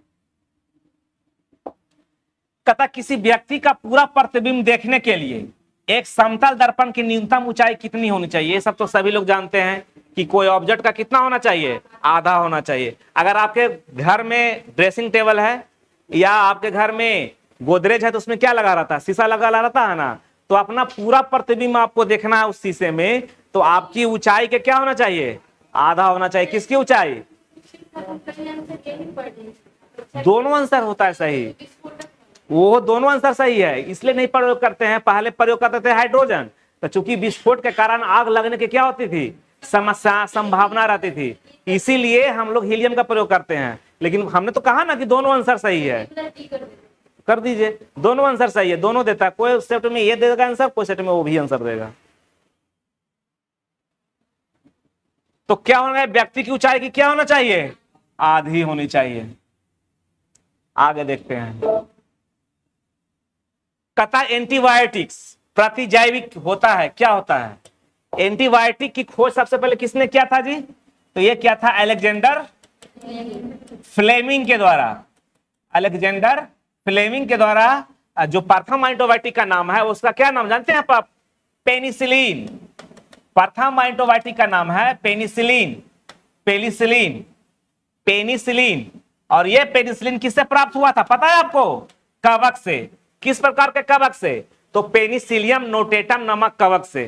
कथा किसी व्यक्ति का पूरा प्रतिबिंब देखने के लिए एक समतल दर्पण की न्यूनतम ऊंचाई कितनी होनी चाहिए। ये सब तो सभी लोग जानते हैं कि कोई ऑब्जेक्ट का कितना होना चाहिए, आधा होना चाहिए। अगर आपके घर में ड्रेसिंग टेबल है या आपके घर में गोदरेज है तो उसमें क्या लगा रहता है, शीशा लगा रहता है ना, तो अपना पूरा प्रतिबिंब आपको देखना है उस शीशे में, तो आपकी ऊंचाई के क्या होना चाहिए, आधा होना चाहिए। किसकी ऊंचाई, दोनों आंसर होता है सही, वो दोनों आंसर सही है, इसलिए नहीं प्रयोग करते हैं। पहले प्रयोग करते थे हाइड्रोजन, तो चूंकि विस्फोट के कारण आग लगने की क्या होती थी, समस्या संभावना रहती थी, इसीलिए हम लोग हीलियम का प्रयोग करते हैं। लेकिन हमने तो कहा ना कि दोनों आंसर सही है, कर दीजिए, दोनों आंसर सही है, दोनों देता है। कोई सेट में ये देगा आंसर, कोई सेट में वो भी आंसर देगा। तो क्या होना है, व्यक्ति की ऊंचाई की क्या होना चाहिए, आधी होनी चाहिए। आगे देखते हैं, कथा एंटीबायोटिक्स प्रतिजैविक होता है, क्या होता है, एंटीबायोटिक की खोज सबसे पहले किसने किया था जी, तो ये किया था अलेक्जेंडर फ्लेमिंग के द्वारा। अलेक्जेंडर फ्लेमिंग के द्वारा जो प्रथम एंटीबायोटिक का नाम है उसका क्या नाम जानते हैं आप, पेनिसिलिन। प्रथम एंटीबायोटिक का नाम है पेनिसिलिन, पेनिसिलिन, पेनिसिलिन। और ये पेनिसिलिन किससे प्राप्त हुआ था पता है आपको, कवक से। किस प्रकार के कवक से, तो पेनिसिलियम नोटेटम नामक कवक से।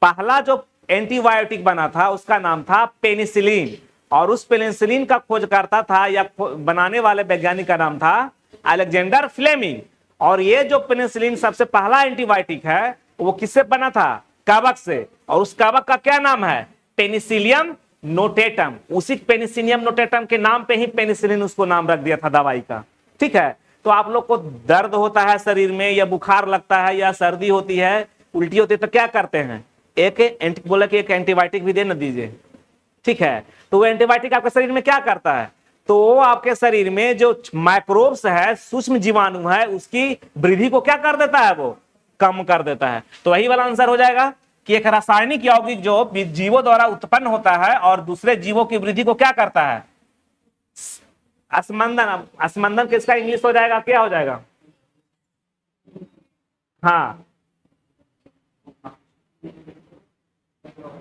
पहला जो एंटीबायोटिक बना था उसका नाम था पेनिसिलिन, और उस पेनिसिलिन का खोजकर्ता था या बनाने वाले वैज्ञानिक का नाम था अलेक्जेंडर फ्लेमिंग। और ये जो पेनिसिलिन सबसे पहला एंटीबायोटिक है वो किससे बना था, कवक से, और उस कवक का क्या नाम है, पेनिसिलियम नोटेटम। उसी पेनिसिलियम नोटेटम के नाम पे ही पेनिसिलिन उसको नाम रख दिया था दवाई का। ठीक है, तो आप लोग को दर्द होता है शरीर में, या बुखार लगता है, या सर्दी होती है, उल्टी होती है, तो क्या करते हैं, एक बोला कि एक एंटीबायोटिक भी दे ना दीजिए। ठीक है, तो वो एंटीबायोटिक आपके शरीर में क्या करता है, तो वो आपके शरीर में जो माइक्रोब्स है, सूक्ष्म जीवाणु है, उसकी वृद्धि को क्या कर देता है, वो कम कर देता है। तो वही वाला आंसर हो जाएगा कि एक रासायनिक यौगिक जो जीवों द्वारा उत्पन्न होता है और दूसरे जीवों की वृद्धि को क्या करता है, अस्मंदन। अस्मंदन किसका इंग्लिश हो जाएगा, क्या हो जाएगा, हाँ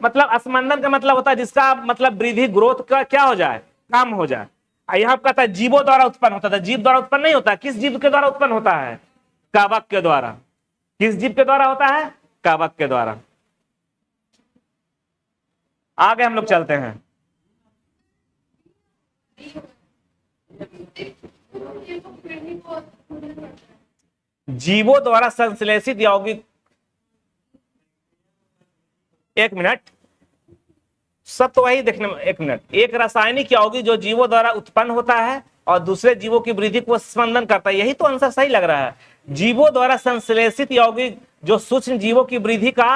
मतलब अस्मंदन का मतलब होता है जिसका मतलब वृद्धि ग्रोथ का क्या हो जाए, कम हो जाए। यहाँ कहता है जीवों द्वारा उत्पन्न होता था, जीव द्वारा उत्पन्न नहीं होता। किस जीव के द्वारा उत्पन्न होता है, कवक के द्वारा। किस जीव के द्वारा होता है, कवक के द्वारा। आगे हम लोग चलते हैं, जीवों द्वारा संश्लेषित यौगिक, एक मिनट, सब तो वही देखने में, एक मिनट। एक रासायनिक यौगिक जो जीवों द्वारा उत्पन्न होता है और दूसरे जीवों की वृद्धि को स्पंदन करता है। यही तो आंसर सही लग रहा है। जीवों द्वारा संश्लेषित यौगिक जो सूक्ष्म जीवों की वृद्धि का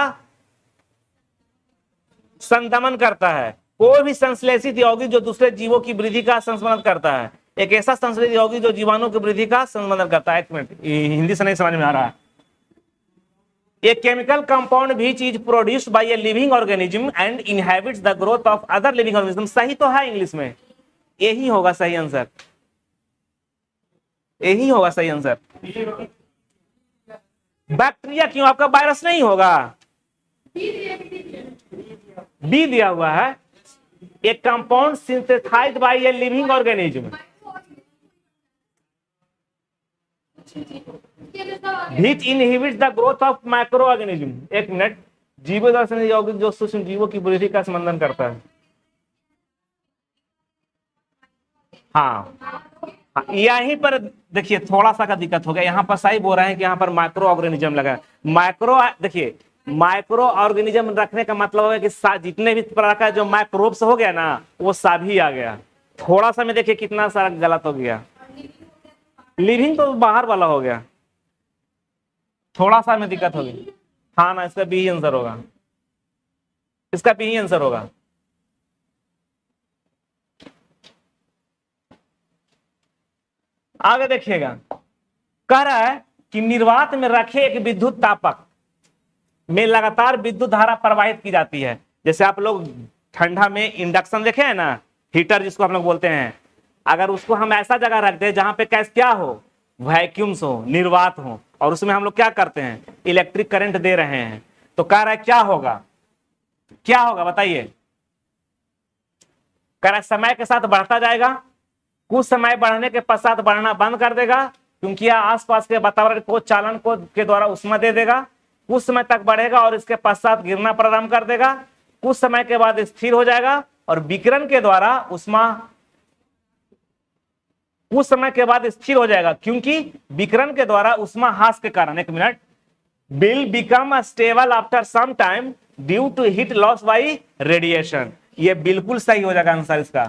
संदमन करता है। कोई भी संश्लेषित यौगिक जो दूसरे जीवों की वृद्धि का संदमन करता है, एक ऐसा संश्लेषित यौगिक जो जीवाणु की वृद्धि का संदमन करता है। एक मिनट, हिंदी से नहीं समझ में आ रहा है। A chemical compound which is produced by a living organism and inhibits the growth of other living organisms। सही तो है इंग्लिश में, यही होगा सही आंसर, यही होगा सही आंसर। बैक्टीरिया क्यों, आपका वायरस नहीं होगा? बी दिया हुआ है। एक compound synthesized by a living organism which inhibits the growth of microorganism। एक मिनट, जीवों द्वारा यौगिक जो सूक्ष्म जीवों की वृद्धि का संबंधन करता है। हाँ, यहीं पर देखिए थोड़ा सा का दिक्कत हो गया। यहाँ पर सही बोल रहे हैं कि यहाँ पर माइक्रो ऑर्गेनिज्म लगा। माइक्रो, देखिए माइक्रो ऑर्गेनिज्म रखने का मतलब है कि जितने भी प्रकार का जो माइक्रोब्स हो गया ना, वो सभी आ गया। थोड़ा सा में देखिए कितना सारा गलत हो गया। लिविंग तो बाहर वाला हो गया, थोड़ा सा में दिक्कत होगी। हाँ ना, इसका बी ही आंसर होगा, इसका बी ही आंसर होगा। आगे देखिएगा, कह रहा है कि निर्वात में रखे एक विद्युत तापक में लगातार विद्युत धारा प्रवाहित की जाती है। जैसे आप लोग ठंडा में इंडक्शन देखे हैं ना, हीटर जिसको हम लोग बोलते हैं, अगर उसको हम ऐसा जगह रख दे जहां पे कैसे क्या हो, वैक्यूम्स हो, निर्वात हो, और उसमें हम लोग क्या करते हैं, इलेक्ट्रिक करंट दे रहे हैं, तो कह रहा है क्या होगा, क्या होगा बताइए। कह रहा है समय के साथ बढ़ता जाएगा, कुछ समय बढ़ने के पश्चात बढ़ना बंद कर देगा, क्योंकि यह आसपास के वातावरण को चालन को के द्वारा उष्मा दे देगा। कुछ समय तक बढ़ेगा और इसके पश्चात गिरना प्रारंभ कर देगा। कुछ समय के बाद स्थिर हो जाएगा और विकिरण के द्वारा उष्मा कुछ समय के बाद स्थिर हो जाएगा, क्योंकि विकिरण के द्वारा उष्मा ह्रास के कारण। एक minute, will become stable after some time due to heat loss by radiation। ये बिल्कुल सही हो जाएगा आंसर इसका।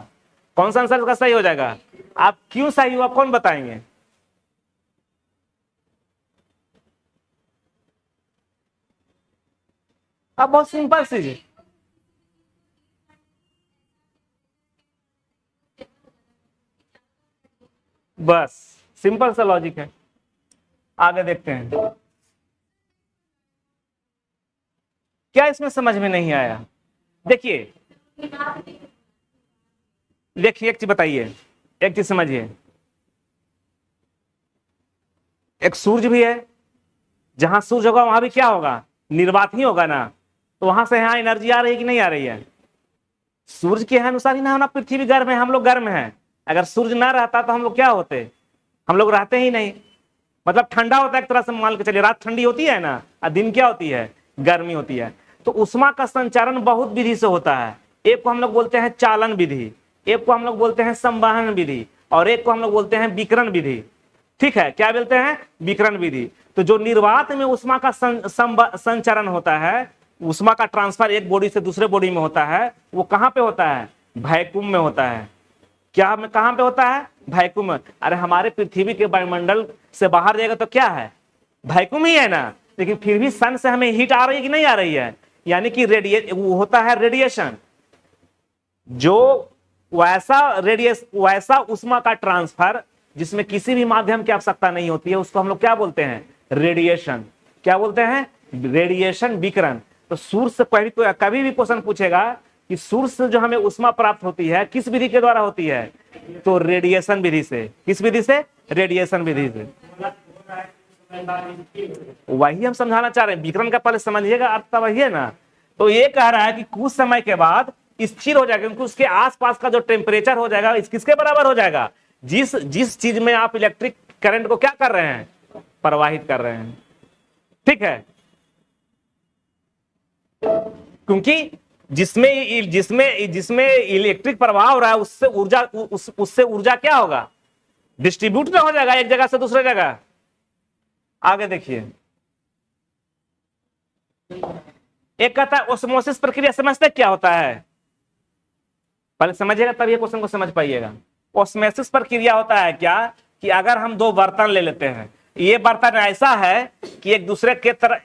कौन सा आंसर इसका सही हो जाएगा? आप क्यों सही हुआ कौन बताएंगे? अब बहुत सिंपल चीज है, बस सिंपल सा लॉजिक है। आगे देखते हैं, क्या इसमें समझ में नहीं आया? देखिए देखिए, एक चीज बताइए, एक चीज समझिए। एक सूरज भी है, जहां सूरज होगा वहां भी क्या होगा, निर्वात ही होगा ना। तो वहां से यहां एनर्जी आ रही है कि नहीं आ रही है? सूरज के अनुसार ही ना होना, पृथ्वी गर्म है, हम लोग गर्म हैं। अगर सूरज ना रहता तो हम लोग क्या होते, हम लोग रहते ही नहीं। मतलब ठंडा होता है एक तरह से, मान के चलिए रात ठंडी होती है ना, और दिन क्या होती है, गर्मी होती है। तो उष्मा का संचारण बहुत विधि से होता है। एक को हम लोग बोलते हैं चालन विधि, एक को हम लोग बोलते हैं संवहन विधि, और एक को हम लोग बोलते हैं विकिरण विधि। ठीक है, क्या बोलते हैं, विकिरण विधि। तो जो निर्वात में उष्मा का संचरण होता है, उष्मा का ट्रांसफर एक बॉडी से दूसरे बॉडी में होता है, वो कहां पे होता है, वैक्यूम में होता है। क्या में कहां पे होता है, वैक्यूम में। अरे हमारे पृथ्वी के वायुमंडल से बाहर जाएगा तो क्या है, वैक्यूम ही है ना। लेकिन फिर भी सन से हमें हीट आ रही है कि नहीं आ रही है, यानी कि वो होता है रेडिएशन। जो वैसा उष्मा का ट्रांसफर जिसमें किसी भी माध्यम की आवश्यकता नहीं होती है, उसको हम लोग क्या बोलते हैं, रेडिएशन। क्या बोलते हैं, रेडिएशन, विकिरण। तो सूर्य से कभी भी क्वेश्चन पूछेगा कि सूर्य से जो हमें उष्मा प्राप्त होती है किस विधि के द्वारा होती है, तो रेडिएशन विधि से। किस विधि से, रेडिएशन विधि से। वही हम समझाना चाह रहे हैं, विकिरण का पहले समझिएगा, अर्थ वही है ना। तो ये कह रहा है कि कुछ समय के बाद स्थिर हो जाएगा, क्योंकि उसके आसपास का जो टेम्परेचर हो जाएगा किसके बराबर हो जाएगा, जिस चीज में आप इलेक्ट्रिक करंट को क्या कर रहे हैं, प्रवाहित कर रहे हैं। ठीक है, क्योंकि जिसमें जिसमें जिसमें इलेक्ट्रिक प्रवाह हो रहा है, उससे ऊर्जा क्या होगा, डिस्ट्रीब्यूट में हो जाएगा एक जगह से दूसरे जगह। आगे देखिए, एक कहता है ओस्मोसिस प्रक्रिया, समझते क्या होता है, पहले समझिएगा तब ये क्वेश्चन को समझ पाइएगा। ऑस्मोसिस प्रक्रिया होता है क्या कि अगर हम दो बर्तन ले लेते हैं, ये बर्तन ऐसा है कि एक दूसरे के तरह,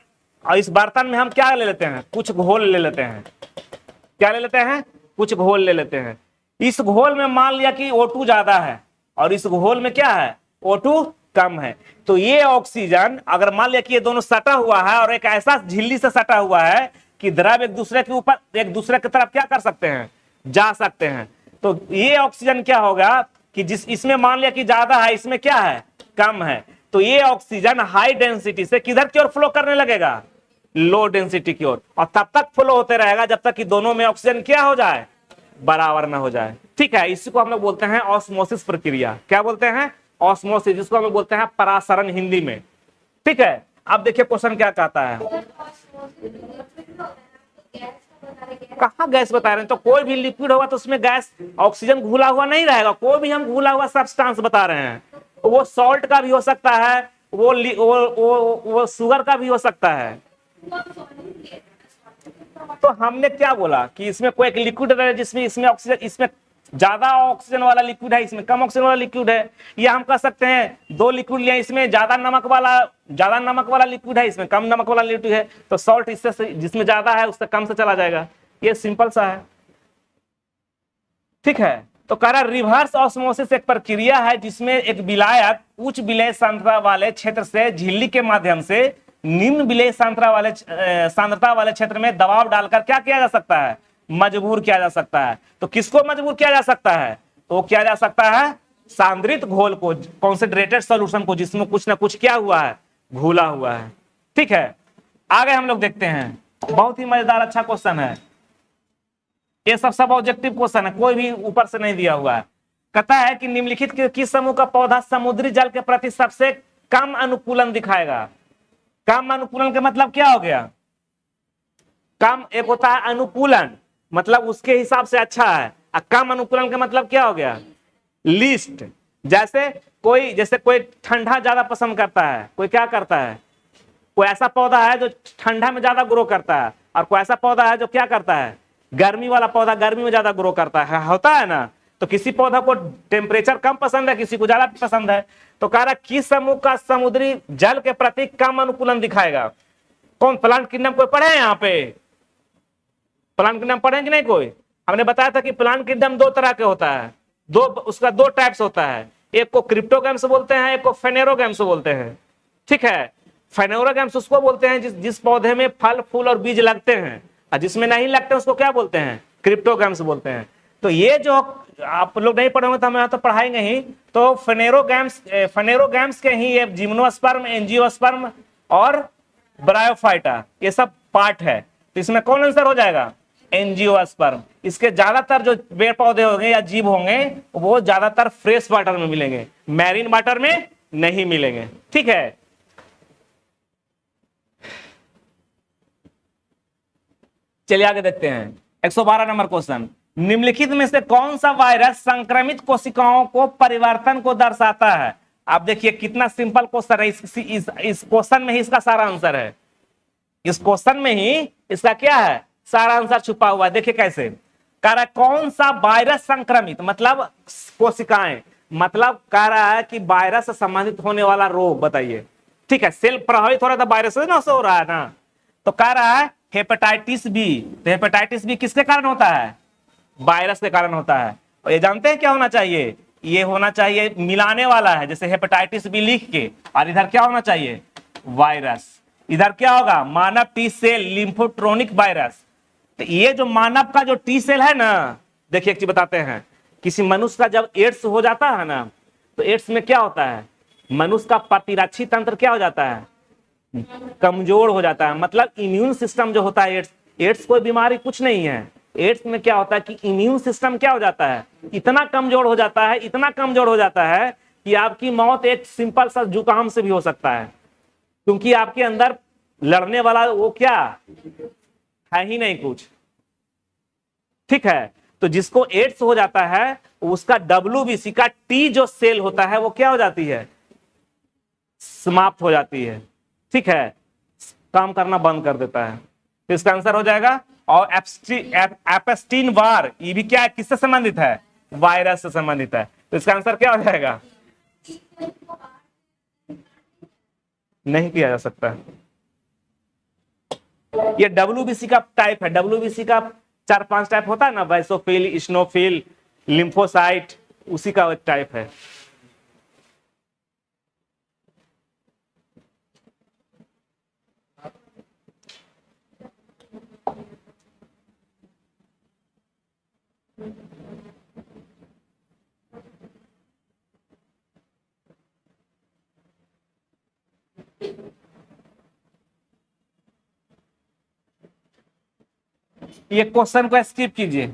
और इस बर्तन में हम क्या ले लेते हैं, कुछ घोल ले लेते हैं। क्या ले लेते हैं, कुछ घोल ले लेते हैं। इस घोल में मान लिया कि O2 ज्यादा है और इस घोल में क्या है, O2 कम है। तो ये ऑक्सीजन अगर मान लिया कि ये दोनों सटा हुआ है और एक ऐसा झिल्ली से सटा हुआ है कि द्रव एक दूसरे के ऊपर, एक दूसरे की तरफ क्या कर सकते हैं, जा सकते हैं। तो ये ऑक्सीजन क्या होगा कि जिस इसमें मान लिया कि ज्यादा है, इसमें क्या है, कम है। तो ये ऑक्सीजन हाई डेंसिटी से किधर की ओर फ्लो करने लगेगा, लो डेंसिटी की ओर, और तब तक फ्लो होते रहेगा जब तक कि दोनों में ऑक्सीजन क्या हो जाए, बराबर ना हो जाए। ठीक है, इसी को हम लोग बोलते हैं ऑस्मोसिस प्रक्रिया। क्या बोलते हैं, ऑस्मोसिस, जिसको हम लोग बोलते हैं परासरण हिंदी में। ठीक है, अब देखिए क्वेश्चन क्या कहता है। कहाँ गैस बता रहे हैं, तो कोई भी लिक्विड होगा तो उसमें गैस, ऑक्सीजन घुला हुआ नहीं रहेगा। कोई भी हम घुला हुआ सब्सटेंस बता रहे हैं, वो सॉल्ट का भी हो सकता है, वो शुगर का भी हो सकता है। तो हमने क्या बोला कि इसमें कोई एक लिक्विड है जिसमें इसमें ऑक्सीजन, इसमें ज्यादा ऑक्सीजन वाला लिक्विड है, इसमें कम ऑक्सीजन वाला लिक्विड है। या हम कह सकते हैं दो लिक्विड लिया, इसमें ज्यादा नमक वाला लिक्विड है, इसमें कम नमक वाला लिक्विड है। तो सॉल्ट इससे जिसमें ज्यादा है उससे कम से चला जाएगा। ये सिंपल सा है। ठीक है, तो कह रहा रिवर्स ऑस्मोसिस एक प्रक्रिया है जिसमें एक विलायक उच्च विलय सांद्रता वाले क्षेत्र से झिल्ली के माध्यम से निम्न विलय सांद्रता वाले क्षेत्र में दबाव डालकर क्या किया जा सकता है, मजबूर किया जा सकता है। तो किसको मजबूर किया जा सकता है, तो किया जा सकता है सांद्रित घोल को, कॉन्सेंट्रेटेड सॉल्यूशन को, जिसमें कुछ ना कुछ क्या हुआ है, घुला हुआ है। ठीक है, आगे हम लोग देखते हैं। बहुत ही मजेदार अच्छा क्वेश्चन है ये, सब ऑब्जेक्टिव क्वेश्चन है, कोई भी ऊपर से नहीं दिया हुआ है। कहता है कि निम्नलिखित किस समूह का पौधा समुद्री जल के प्रति सबसे कम अनुकूलन दिखाएगा। कम अनुकूलन का मतलब क्या हो गया, कम एक होता है अनुकूलन, मतलब उसके हिसाब से अच्छा है, और कम अनुकूलन का मतलब क्या हो गया, लीस्ट। जैसे कोई ठंडा ज्यादा पसंद करता है, कोई क्या करता है, कोई ऐसा पौधा है जो ठंडा में ज्यादा ग्रो करता है, और कोई ऐसा पौधा है जो क्या करता है, गर्मी वाला पौधा गर्मी में ज्यादा ग्रो करता है, होता है ना। तो किसी पौधा को टेम्परेचर कम पसंद है, किसी को ज्यादा पसंद है। तो कह रहा किस समूह का समुद्री जल के प्रति कम अनुकूलन दिखाएगा। कौन प्लांट किंगडम कोई पढ़े हैं यहाँ पे, प्लांट किंगडम पढ़े कि नहीं कोई। हमने बताया था कि प्लांट किंगडम दो तरह के होता है, उसका दो टाइप्स होता है, एक को क्रिप्टोगैम्स बोलते हैं, एक को फेनेरोगैम्स बोलते हैं। ठीक है, फेनेरोगैम्स उसको बोलते हैं जिस पौधे में फल फूल और बीज लगते हैं, और जिसमें नहीं लगते उसको क्या बोलते हैं, क्रिप्टोगैम्स बोलते हैं। तो ये जो आप लोग नहीं पढ़े होंगे तो हम यहाँ तो पढ़ाएंगे ही। तो फेनेरोगैम्स के ही ये जिम्नोस्पर्म, एंजियोस्पर्म और ब्रायोफाइटा, ये सब पार्ट है। तो इसमें कौन आंसर हो जाएगा, एंजियोस्पर्म। इसके ज्यादातर जो पेड़ पौधे होंगे या जीव होंगे वो ज्यादातर फ्रेश वाटर में मिलेंगे, मैरीन वाटर में नहीं मिलेंगे। ठीक है, चलिए आगे देखते हैं। 112 नंबर क्वेश्चन, निम्नलिखित में से कौन सा वायरस संक्रमित कोशिकाओं को परिवर्तन को दर्शाता है। आप देखिए कितना सिंपल क्वेश्चन है, इस क्वेश्चन में ही इसका सारा आंसर है। इस क्वेश्चन में ही इसका क्या है, सारा आंसर छुपा हुआ है। देखिए कैसे कह रहा है, कौन सा वायरस संक्रमित, मतलब कोशिकाएं, मतलब कह रहा है कि वायरस से संबंधित होने वाला रोग बताइए। ठीक है, सेल प्रभावित हो रहा था वायरस से ना, हो रहा है ना। तो कह रहा है हेपेटाइटिस बी। तो हेपेटाइटिस बी किसके कारण होता है, वायरस के कारण होता है। और ये जानते हैं क्या होना चाहिए, ये होना चाहिए मिलाने वाला है, जैसे हेपेटाइटिस बी लिख के, और इधर क्या होना चाहिए, वायरस। इधर क्या होगा, मानव टी सेल लिम्फोट्रोनिक वायरस। तो ये जो मानव का जो टी सेल है ना, देखिए एक चीज बताते हैं, किसी मनुष्य का जब एड्स हो जाता है ना, तो एड्स में क्या होता है, मनुष्य का प्रतिरक्षी तंत्र क्या हो जाता है, कमजोर हो जाता है। मतलब इम्यून सिस्टम जो होता है, एड्स कोई बीमारी कुछ नहीं है। एड्स में क्या होता है कि इम्यून सिस्टम क्या हो जाता है, इतना कमजोर हो जाता है, इतना कमजोर हो जाता है कि आपकी मौत एक सिंपल सा जुकाम से भी हो सकता है, क्योंकि आपके अंदर लड़ने वाला वो क्या है ही नहीं कुछ। ठीक है, तो जिसको एड्स हो जाता है उसका WBC का टी जो सेल होता है वो क्या हो जाती है, समाप्त हो जाती है। ठीक है, काम करना बंद कर देता है। तो इसका आंसर हो जाएगा। और एप्स्टीन वार, ये भी क्या है, किससे संबंधित है, वायरस से संबंधित है। तो इसका आंसर क्या हो जाएगा? नहीं किया जा सकता। ये डब्ल्यूबीसी का टाइप है। डब्ल्यूबीसी का 4-5 टाइप होता है ना, वैसोफिल, इस्नोफिल, लिम्फोसाइट, उसी का एक टाइप है। ये क्वेश्चन को स्किप कीजिए,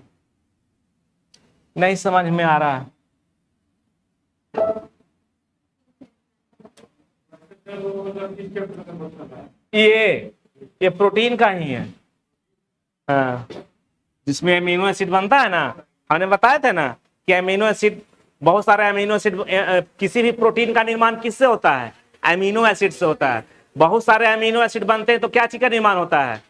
नहीं समझ में आ रहा है। ये प्रोटीन का ही है। हाँ, जिसमें अमीनो एसिड बनता है ना, हमने बताया था ना कि अमीनो एसिड, बहुत सारे अमीनो एसिड, किसी भी प्रोटीन का निर्माण किससे होता है? अमीनो एसिड से होता है। बहुत सारे अमीनो एसिड बनते हैं तो क्या चीज का निर्माण होता है?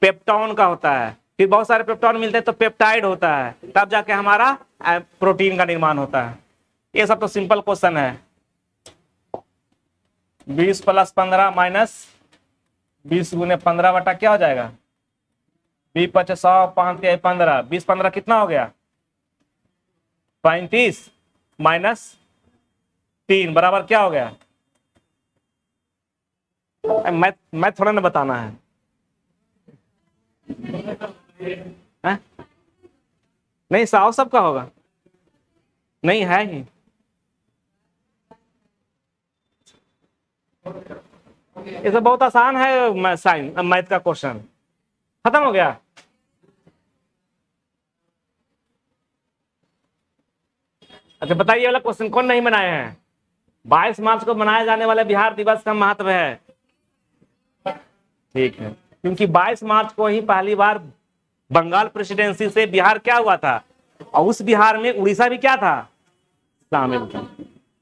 पेप्टॉन का होता है। फिर बहुत सारे पेप्टॉन मिलते हैं तो पेप्टाइड होता है, तब जाके हमारा प्रोटीन का निर्माण होता है। ये सब तो सिंपल क्वेश्चन है। 20 + 15 - 20 × 15 बटा क्या हो जाएगा? 20 × 100, 5 × 15, 20 15 कितना हो गया? 35 - 3 बराबर क्या हो गया? मैथ थोड़ा ना बताना है। नहीं, 100 सबका होगा, नहीं है ही। ये तो बहुत आसान है, साइन मैथ का क्वेश्चन खत्म हो गया। अच्छा बताइए, वाला क्वेश्चन कौन नहीं बनाए हैं? 22 मार्च को मनाए जाने वाले बिहार दिवस का महत्व है। ठीक है, क्योंकि 22 मार्च को ही पहली बार बंगाल प्रेसिडेंसी से बिहार क्या हुआ था, और उस बिहार में उड़ीसा भी क्या था, शामिल था।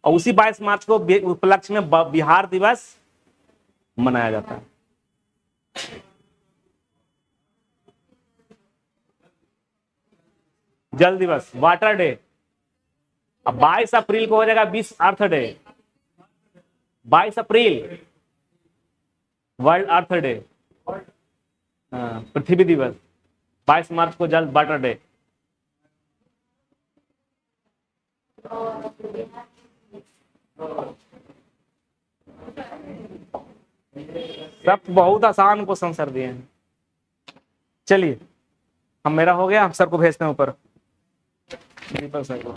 और उसी 22 मार्च को उपलक्ष्य में बिहार दिवस मनाया जाता है। जल दिवस, वाटर डे। अब 22 अप्रैल को हो जाएगा विश्व अर्थ डे। 22 अप्रैल वर्ल्ड अर्थ डे, पृथ्वी दिवस। 22 मार्च को जल वाटर डे। सब बहुत आसान क्वेश्चन सर दिए हैं। चलिए, हम मेरा हो गया, हम सर को भेजते हैं ऊपर, दीपक सर को।